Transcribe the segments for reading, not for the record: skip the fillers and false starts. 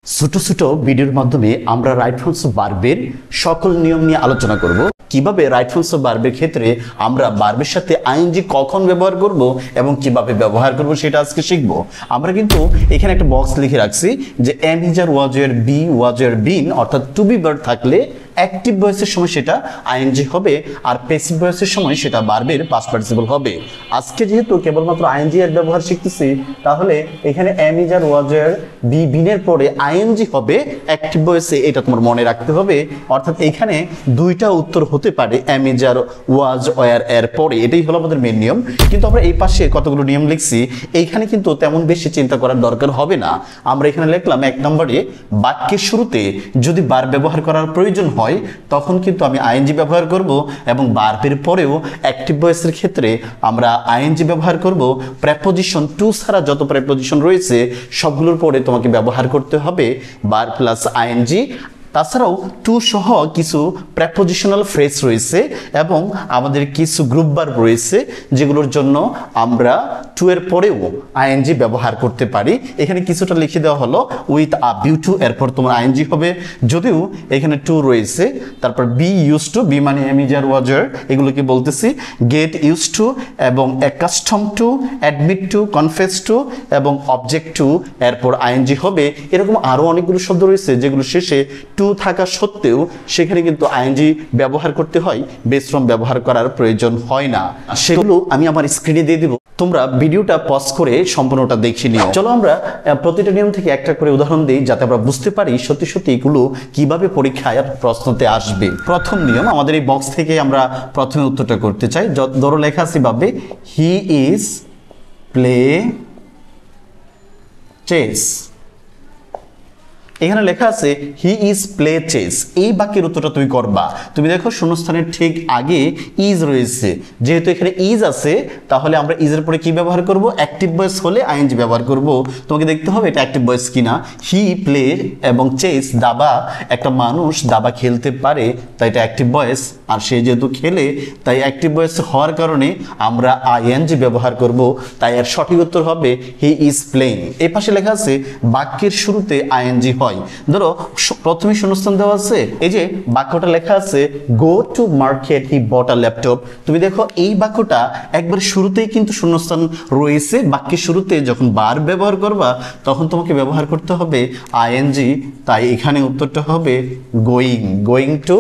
ছোট ছোট ভিডিওর মাধ্যমে আমরা রাইট ফ্রন্টস ভার্বের সকল নিয়ম নিয়ে আলোচনা করব। কিভাবে রাইট ফ্রন্টস ভার্বের ক্ষেত্রে আমরা ভার্বের সাথে আইএনজি কখন ব্যবহার করব এবং কিভাবে ব্যবহার করব সেটা আজকে শিখব। আমরা কিন্তু এখানে একটা বক্স লিখে রাখছি যে এম ইজার ওয়াজের বি ওয়াজের বিন অর্থাৎ টু বি ভার্ব থাকলে অ্যাক্টিভ ভয়েসের সময় সেটা আইএনজি হবে আর প্যাসিভ ভয়েসের সময় সেটা ভার্বের পাস্ট পার্টিসিপল হবে। আজকে যেহেতু কেবলমাত্র আইএনজি এর ব্যবহার শিখতেছি, তাহলে এখানে এম ইজার ওয়াজের বি বিনের পরে আইএনজি হবে অ্যাক্টিভ ভয়েসে, এটা তোমার মনে রাখতে হবে। অর্থাৎ এখানে দুইটা উত্তর হতে পারে এম ইজার ওয়াজ ওয়ার এর পরে, এটাই হলো আমাদের মেন নিয়ম। কিন্তু আমরা এই পাশে কতগুলো নিয়ম লিখছি, এইখানে কিন্তু তেমন বেশি চিন্তা করার দরকার হবে না। আমরা এখানে লিখলাম এক নম্বরে বাক্যের শুরুতে যদি ভার্ব ব্যবহার করার প্রয়োজন হয় তখন কিন্তু আমি আইএনজি ব্যবহার করব এবং ভার্বের পরেও অ্যাক্টিভ ভয়েসের ক্ষেত্রে আমরা আইএনজি ব্যবহার করব। প্রেপোজিশন টু ছাড়া যত প্রেপোজিশন রয়েছে সবগুলোর পরে তোমাকে ব্যবহার করতে হবে ভার্ব প্লাস আইএনজি। তাছাড়াও টু সহ কিছু প্রেপোজিশনাল ফ্রেজ রয়েছে এবং আমাদের কিছু গ্রুপ ভার্ব রয়েছে যেগুলোর জন্য আমরা টু এর পরেও আইএনজি ব্যবহার করতে পারি। এখানে কিছুটা লিখে দেওয়া হলো উইথ আ বিউ টু, এরপর তোমার আইএনজি হবে, যদিও এখানে টু রয়েছে। তারপর বি ইউজ টু, বি মানে এম ইজার ওয়াজার, এগুলোকে বলতেছি। গেট ইউজ টু এবং accustom to, admit to, confess to এবং অবজেক্ট টু, এরপর আইএনজি হবে। এরকম আরও অনেকগুলো শব্দ রয়েছে যেগুলো শেষে টু থাকা সত্ত্বেও সেখানে কিন্তু আইএনজি ব্যবহার করতে হয়, বেস ফ্রম ব্যবহার করার প্রয়োজন হয় না। সেগুলো আমি আমার স্ক্রিনে দিয়ে দিব, তোমরা ভিডিওটা পজ করে সম্পূর্ণটা দেখে নিও। চলো আমরা প্রতিটা নিয়ম থেকে একটা করে উদাহরণ দিই যাতে আমরা বুঝতে পারি সত্যি সত্যি এগুলো কিভাবে পরীক্ষায় প্রশ্নতে আসবে। প্রথম নিয়ম, আমাদের এই বক্স থেকে আমরা প্রথমে উত্তরটা করতে চাই। ধরো লেখা আছে ভাবে হি ইজ প্লে চেস। এখানে লেখা আছে হি ইজ প্লে চেস। এই বাক্যের উত্তরটা তুমি করবা। তুমি দেখো শূন্যস্থানের ঠিক আগে ইজ রয়েছে, যেহেতু এখানে ইজ আছে তাহলে আমরা ইজের পরে কি ব্যবহার করব? অ্যাক্টিভ ভয়েস হলে আইএনজি ব্যবহার করব। তোমাকে দেখতে হবে এটা অ্যাক্টিভ ভয়েস কিনা। হি প্লে এবং চেস, দাবা, একটা মানুষ দাবা খেলতে পারে তাই এটা অ্যাক্টিভ ভয়েস, আর সে যেহেতু খেলে তাই অ্যাক্টিভ ভয়েস হওয়ার কারণে আমরা আইএনজি ব্যবহার করব। তাই এর সঠিক উত্তর হবে হি ইজ প্লেইং। এই পাশে লেখা আছে বাক্যের শুরুতে আইএনজি হয়। ধরো প্রথমে শূন্যস্থান দেওয়া আছে, এই যে বাক্যটা লেখা আছে go to market he bought a laptop. তুমি দেখো এই বাক্যটা একবার শুরুতেই কিন্তু শূন্যস্থান রয়েছে। বাক্যের শুরুতে যখন ভার্ব ব্যবহার করবা তখন তোমাকে ব্যবহার করতে হবে আইএনজি, তাই এখানে উত্তরটা হবে গোয়িং, গোয়িং টু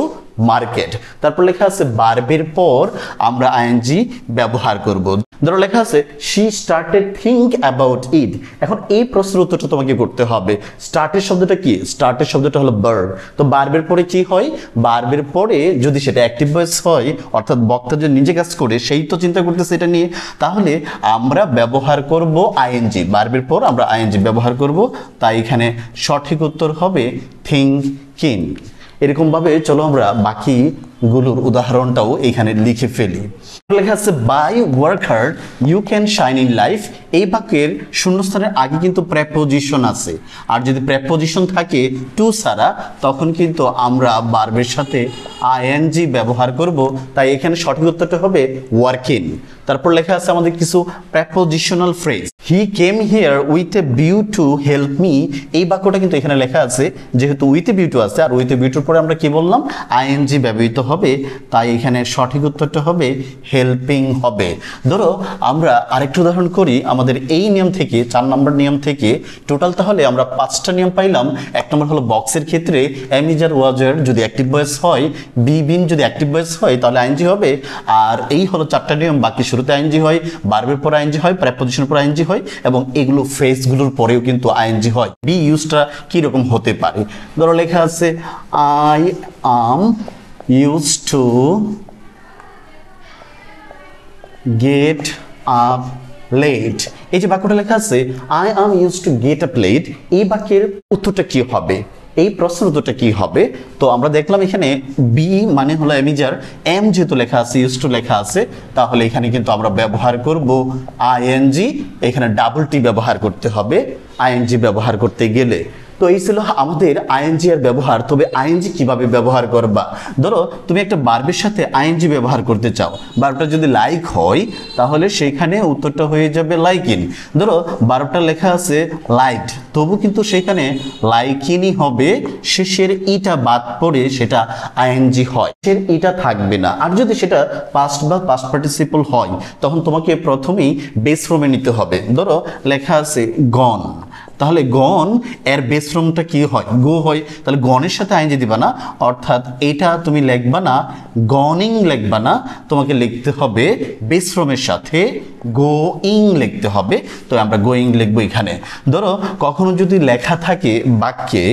মার্কেট। তারপর লেখা আছে ভার্বের পর আমরা আইএনজি ব্যবহার করব। ধরো লেখা আছে she started think about it. এখন এই প্রশ্নের উত্তরটা তোমাকে করতে হবে। স্টার্টের শব্দটা কি? স্টার্টের শব্দটা হলো ভার্ব। তো ভার্বের পরে কি হয়? ভার্বের পরে যদি সেটা অ্যাক্টিভ ভয়েস হয়, অর্থাৎ বক্তা যদি নিজে কাজ করে, সেই তো চিন্তা করতেছে এটা নিয়ে, তাহলে আমরা ব্যবহার করব আইএনজি। ভার্বের পর আমরা আইএনজি ব্যবহার করব, তাই এখানে সঠিক উত্তর হবে থিঙ্কিং। এরকমভাবে চলো আমরা বাকিগুলোর উদাহরণটাও এখানে লিখে ফেলি। লেখা আছে by work hard you can shine in life. এই বাক্যের শূন্যস্থানের আগে কিন্তু প্রেপোজিশন আছে, আর যদি প্রেপোজিশন থাকে টু ছাড়া তখন কিন্তু আমরা ভার্বের সাথে আইএনজি ব্যবহার করব, তাই এখানে সঠিক উত্তরটা হবে ওয়ার্কিং। তারপর লেখা আছে আমাদের কিছু prepositional phrase. He came here with a view to help me. এই বাক্যটা কিন্তু এখানে লেখা আছে, যেহেতু উইথ এ ভিউ টু আছে আর উইথ এ ভিউ টুর পরে আমরা কি বললাম? আইএনজি ব্যবহৃত হবে, তাই এখানে সঠিক উত্তরটা হবে হেল্পিং হবে। ধরো আমরা আরেকটু উদাহরণ করি আমাদের এই নিয়ম থেকে, 4 নম্বর নিয়ম থেকে। টোটাল তাহলে আমরা 5টা নিয়ম পাইলাম। এক নম্বর হলো বক্সের ক্ষেত্রে এম ইজার ওয়াজার যদি অ্যাক্টিভ ভয়েস হয়, বি বিন যদি অ্যাক্টিভ ভয়েস হয় তাহলে আইএনজি হবে। আর এই হলো 4টা নিয়ম। বাকি শুরুতে আইএনজি হয়, ভার্বের পর আইএনজি হয়, প্রেপোজিশনের পর আইএনজি হয় এবং এগুলো ফ্রেজগুলোর পরেও কিন্তু আইএনজি হয়। বি ইউজটা কিরকম হতে পারে? ধরো লেখা আছে I am used to get up late। এই যে বাক্যটা লেখা আছে I am used to get up late, এই বাক্যের উত্তরটা কি হবে? এই প্রশ্নের উত্তরটা কি হবে? তো আমরা দেখলাম এখানে বি মানে হলো এমিজার, এম যেহেতু লেখা আছে, ইউজ টু লেখা আছে, তাহলে এখানে কিন্তু আমরা ব্যবহার করব আইএনজি। এখানে ডাবল টি ব্যবহার করতে হবে আইএনজি ব্যবহার করতে গেলে। তো এই ছিল আমাদের আইএনজি এর ব্যবহার। তবে আইএনজি কিভাবে ব্যবহার করবা, ধরো তুমি একটা ভার্বের সাথে আইএনজি ব্যবহার করতে চাও, ভার্বটা যদি লাইক হয় তাহলে সেখানে উত্তরটা হয়ে যাবে লাইকিন। ধরো ভার্বটা লেখা আছে লাইট, তবু কিন্তু সেখানে লাইকিনই হবে, শেষের ইটা বাদ পড়ে সেটা আইএনজি হয়, শেষের ইটা থাকবে না। আর যদি সেটা পাস্ট বা পাস্ট পার্টিসিপল হয় তখন তোমাকে প্রথমেই বেস ফর্মে নিতে হবে। ধরো লেখা আছে গন, তাহলে গন এর বেস ফর্মটা কি হয়, গো হয়, তাহলে গনের সাথে আইএনজি দিবা না, অর্থাৎ এটা তুমি লিখবা না গনিং লিখবা না, তোমাকে লিখতে হবে বেস ফর্মের সাথে গোইং লিখতে হবে। তো আমরা গোইং লিখবো এখানে। ধরো কখনো যদি লেখা থাকে বাক্যে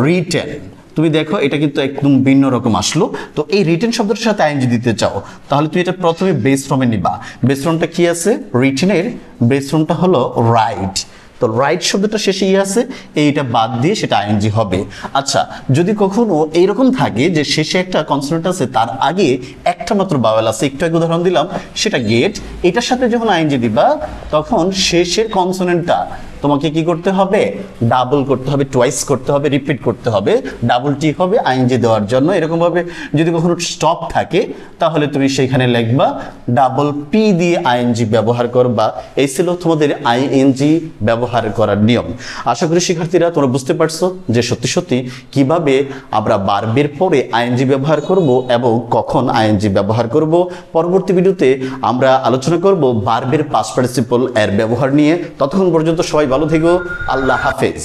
রিটেন, তুমি দেখো এটা কিন্তু একদম ভিন্ন রকম আসলো। তো এই রিটেন শব্দটার সাথে আইএনজি দিতে চাও তাহলে তুমি এটা প্রথমে বেস ফর্মে নিবা। বেস ফর্মটা কি আছে, রিটেনের বেস ফর্মটা হলো রাইট, তো রাইট শব্দটা শেষে আছে, এইটা বাদ দিয়ে সেটা আইএনজি হবে। আচ্ছা, যদি কখনো এইরকম থাকে যে শেষে একটা কনসোনেন্ট আছে তার আগে একটা মাত্র ভাওয়েল আছে, একটু আগে উদাহরণ দিলাম সেটা গেট, এটার সাথে যখন আইএনজি দিবা তখন শেষের কনসোনেন্টটা তোমাকে কি করতে হবে, ডাবল করতে হবে, টুয়াইস করতে হবে, রিপিট করতে হবে, ডাবল টি হবে আইএনজি দেওয়ার জন্য। এরকম ভাবে যদি কখনো স্টপ থাকে তাহলে তুমি সেখানে লিখবা ডাবল পি দিয়ে আইএনজি ব্যবহার করবা। এই ছিল তোমাদের আইএনজি ব্যবহার করার নিয়ম। আশা করি শিক্ষার্থীরা তোমরা বুঝতে পারছো যে সত্যি সত্যি কিভাবে আমরা ভার্বের পরে আইএনজি ব্যবহার করব এবং কখন আইএনজি ব্যবহার করব। পরবর্তী ভিডিওতে আমরা আলোচনা করব ভার্বের পাস্ট পার্টিসিপল এর ব্যবহার নিয়ে। ততক্ষণ পর্যন্ত সবাই ভালো থেকো, আল্লাহ হাফেজ।